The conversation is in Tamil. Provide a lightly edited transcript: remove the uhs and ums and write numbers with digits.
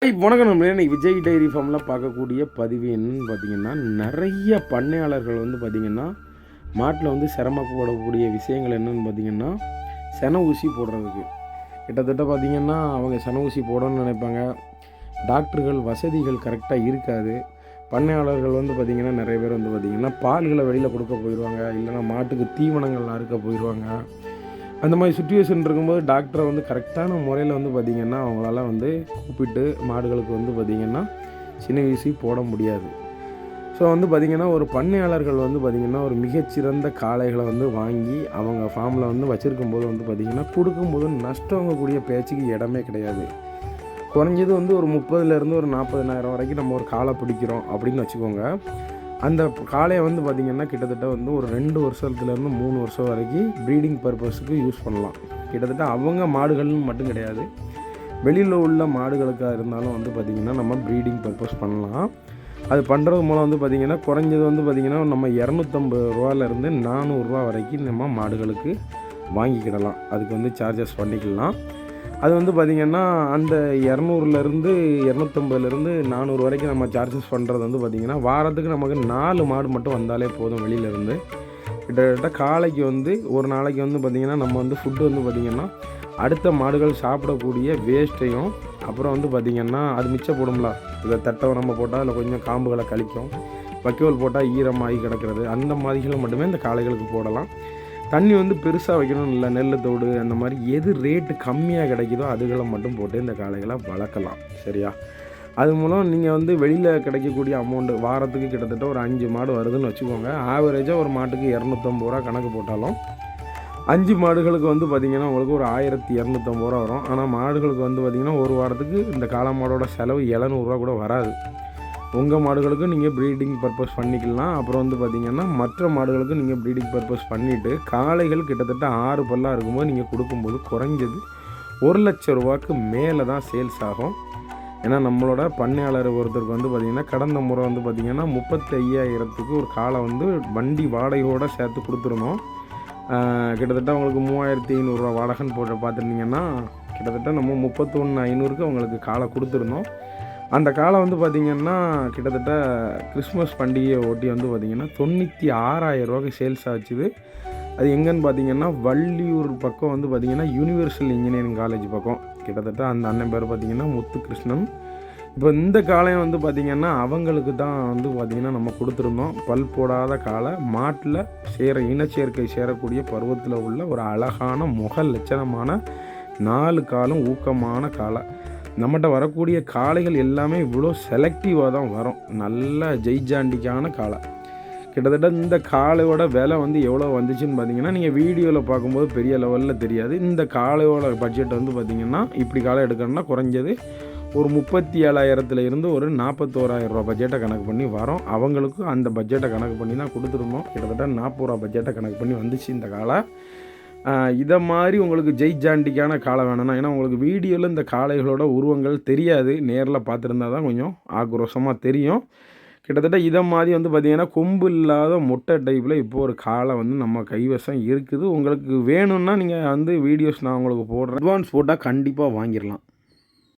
வணக்கம் நண்பர்களே. இன்னைக்கு விஜய் டைரி ஃபார்மில் பார்க்கக்கூடிய பதிவு என்னன்னு பார்த்தீங்கன்னா, நிறைய பண்ணையாளர்கள் வந்து பார்த்திங்கன்னா மாட்டில் வந்து சிரமப்படக்கூடிய விஷயங்கள் என்னென்னு பார்த்தீங்கன்னா, செனை ஊசி போடுறதுக்கு கிட்டத்தட்ட பார்த்திங்கன்னா அவங்க செனை ஊசி போடணும்னு நினைப்பாங்க. டாக்டர்கள் வசதிகள் கரெக்டாக இருக்காது. பண்ணையாளர்கள் வந்து பார்த்திங்கன்னா நிறைய பேர் வந்து பார்த்திங்கன்னா பால்களை வெளியில் கொடுக்க போயிடுவாங்க, இல்லைனா மாட்டுக்கு தீவனங்கள் அறுக்க போயிடுவாங்க. அந்த மாதிரி சுச்சுவேஷன் இருக்கும்போது டாக்டரை வந்து கரெக்டான முறையில் வந்து பார்த்திங்கன்னா அவங்களால வந்து கூப்பிட்டு மாடுகளுக்கு வந்து பார்த்திங்கன்னா சினை ஊசி போட முடியாது. ஸோ வந்து பார்த்திங்கன்னா ஒரு பண்ணையாளர்கள் வந்து பார்த்திங்கன்னா ஒரு மிகச்சிறந்த காளைகளை வந்து வாங்கி அவங்க ஃபார்மில் வந்து வச்சுருக்கும்போது வந்து பார்த்திங்கன்னா கொடுக்கும்போது நஷ்டவங்கக்கூடிய பேச்சுக்கு இடமே கிடையாது. குறைஞ்சது வந்து ஒரு 30,000 ஒரு 40,000 வரைக்கும் நம்ம ஒரு காளை பிடிக்கிறோம் அப்படின்னு வச்சுக்கோங்க. அந்த காளையை வந்து பார்த்திங்கன்னா கிட்டத்தட்ட வந்து ஒரு 2 வருஷத்துலேருந்து 3 வருஷம் வரைக்கும் ப்ரீடிங் பர்பஸுக்கு யூஸ் பண்ணலாம். கிட்டத்தட்ட அவங்க மாடுகள்னு மட்டும் கிடையாது, வெளியில் உள்ள மாடுகளுக்காக இருந்தாலும் வந்து பார்த்திங்கன்னா நம்ம ப்ரீடிங் பர்பஸ் பண்ணலாம். அது பண்ணுறது மூலம் வந்து பார்த்திங்கன்னா குறைஞ்சது வந்து பார்த்திங்கன்னா நம்ம 250 ரூபாலேருந்து 400 ரூபா வரைக்கும் நம்ம மாடுகளுக்கு வாங்கிக்கிடலாம். அதுக்கு வந்து சார்ஜஸ் பண்ணிக்கலாம். அது வந்து பார்த்திங்கன்னா அந்த 200லேருந்து 250லேருந்து 400 வரைக்கும் நம்ம சார்ஜஸ் பண்ணுறது வந்து பார்த்திங்கன்னா வாரத்துக்கு நமக்கு 4 மாடு மட்டும் வந்தாலே போதும். வெளியிலேருந்து கிட்டத்தட்ட காலைக்கு வந்து ஒரு நாளைக்கு வந்து பார்த்திங்கன்னா நம்ம வந்து ஃபுட்டு வந்து பார்த்திங்கன்னா அடுத்த மாடுகள் சாப்பிடக்கூடிய வேஸ்ட்டையும் அப்புறம் வந்து பார்த்திங்கன்னா அது மிச்சப்படும்ல, இதை தட்டை நம்ம போட்டால் அதில் கொஞ்சம் காம்புகளை கழிக்கும், வைக்கோல் போட்டால் ஈரமாகி கிடக்கிறது, அந்த மாதிரிகளை மட்டுமே இந்த காளைகளுக்கு போடலாம். தண்ணி வந்து பெருசாக வைக்கணும் இல்லை, நெல் தோடு அந்த மாதிரி எது ரேட்டு கம்மியாக கிடைக்குதோ அதுகளை மட்டும் போட்டு இந்த காளைகளை வளர்க்கலாம். சரியா? அது மூலம் நீங்கள் வந்து வெளியில் கிடைக்கக்கூடிய அமௌண்ட்டு வாரத்துக்கு கிட்டத்தட்ட ஒரு 5 மாடு வருதுன்னு வச்சுக்கோங்க. ஆவரேஜாக ஒரு மாட்டுக்கு 250 ரூபா கணக்கு போட்டாலும் 5 மாடுகளுக்கு வந்து பார்த்திங்கன்னா உங்களுக்கு ஒரு 1250 ரூபா வரும். ஆனால் மாடுகளுக்கு வந்து பார்த்திங்கன்னா ஒரு வாரத்துக்கு இந்த காளை மாடோட செலவு 700 ரூபா கூட வராது. உங்கள் மாடுகளுக்கு நீங்கள் ப்ரீடிங் பர்பஸ் பண்ணிக்கலாம். அப்புறம் வந்து பார்த்திங்கன்னா மற்ற மாடுகளுக்கு நீங்கள் ப்ரீடிங் பர்பஸ் பண்ணிவிட்டு காளைகள் கிட்டத்தட்ட 6 பல்லாக இருக்கும்போது நீங்கள் கொடுக்கும்போது குறைஞ்சது 1,00,000 ரூபாய்க்கு மேலே தான் சேல்ஸ் ஆகும். ஏன்னா நம்மளோட பண்ணையாளர் ஒருத்தருக்கு வந்து பார்த்திங்கன்னா கடந்த முறை வந்து பார்த்திங்கன்னா 35,000க்கு ஒரு காளை வந்து வண்டி வாடகையோடு சேர்த்து கொடுத்துருந்தோம். கிட்டத்தட்ட அவங்களுக்கு 3,500 ரூபா வாடகைன்னு போட்டு பார்த்துருந்தீங்கன்னா கிட்டத்தட்ட நம்ம 31,500க்கு அவங்களுக்கு காளை கொடுத்துருந்தோம். அந்த காளை வந்து பார்த்திங்கன்னா கிட்டத்தட்ட கிறிஸ்மஸ் பண்டிகையை ஒட்டி வந்து பார்த்திங்கன்னா 96,000 ரூபாய்க்கு சேல்ஸ் ஆச்சுது. அது எங்கேன்னு பார்த்திங்கன்னா வள்ளியூர் பக்கம் வந்து பார்த்திங்கன்னா யூனிவர்சல் இன்ஜினியரிங் காலேஜ் பக்கம். கிட்டத்தட்ட அந்த அண்ணன் பேர் பார்த்திங்கன்னா முத்துகிருஷ்ணன். இப்போ இந்த காளையை வந்து பார்த்திங்கன்னா அவங்களுக்கு தான் வந்து பார்த்திங்கன்னா நம்ம கொடுத்துருந்தோம். பல் போடாத காளை, மாட்டில் இனச்சேர்க்கை சேரக்கூடிய பருவத்தில் உள்ள ஒரு அழகான முக லட்சணமான 4 காலும் ஊக்கமான காளை. நம்மகிட்ட வரக்கூடிய காளைகள் எல்லாமே இவ்வளோ செலக்டிவாக தான் வரும். நல்ல ஜெய்ஜாண்டிக்கான காளை. கிட்டத்தட்ட இந்த காளையோட விலை வந்து எவ்வளோ வந்துச்சுன்னு பார்த்தீங்கன்னா நீங்கள் வீடியோவில் பார்க்கும்போது பெரிய லெவலில் தெரியாது. இந்த காளையோட பட்ஜெட் வந்து பார்த்திங்கன்னா இப்படி காளை எடுக்கணும்னா குறைஞ்சது ஒரு 37,000 ஒரு 41,000 ரூபா பட்ஜெட்டை கணக்கு பண்ணி வரோம். அவங்களுக்கு அந்த பட்ஜெட்டை கணக்கு பண்ணி தான் கொடுத்துருந்தோம். கிட்டத்தட்ட 40 ரூபா பட்ஜெட்டை கணக்கு பண்ணி வந்துச்சு இந்த காளை. இதை மாதிரி உங்களுக்கு ஜெய்ஜாண்டிக்கான காளை வேணும்னா, ஏன்னா உங்களுக்கு வீடியோவில் இந்த காளைகளோட உருவங்கள் தெரியாது, நேரில் பார்த்துருந்தா தான் கொஞ்சம் ஆக்ரோஷமாக தெரியும். கிட்டத்தட்ட இதை மாதிரி வந்து பார்த்திங்கன்னா கொம்பு இல்லாத மொட்டை டைப்பில் இப்போது ஒரு காளை வந்து நம்ம கைவசம் இருக்குது. உங்களுக்கு வேணும்னா நீங்கள் வந்து வீடியோஸ் நான் உங்களுக்கு போடுறேன், அட்வான்ஸ் போட்டால் கண்டிப்பாக வாங்கிடலாம்.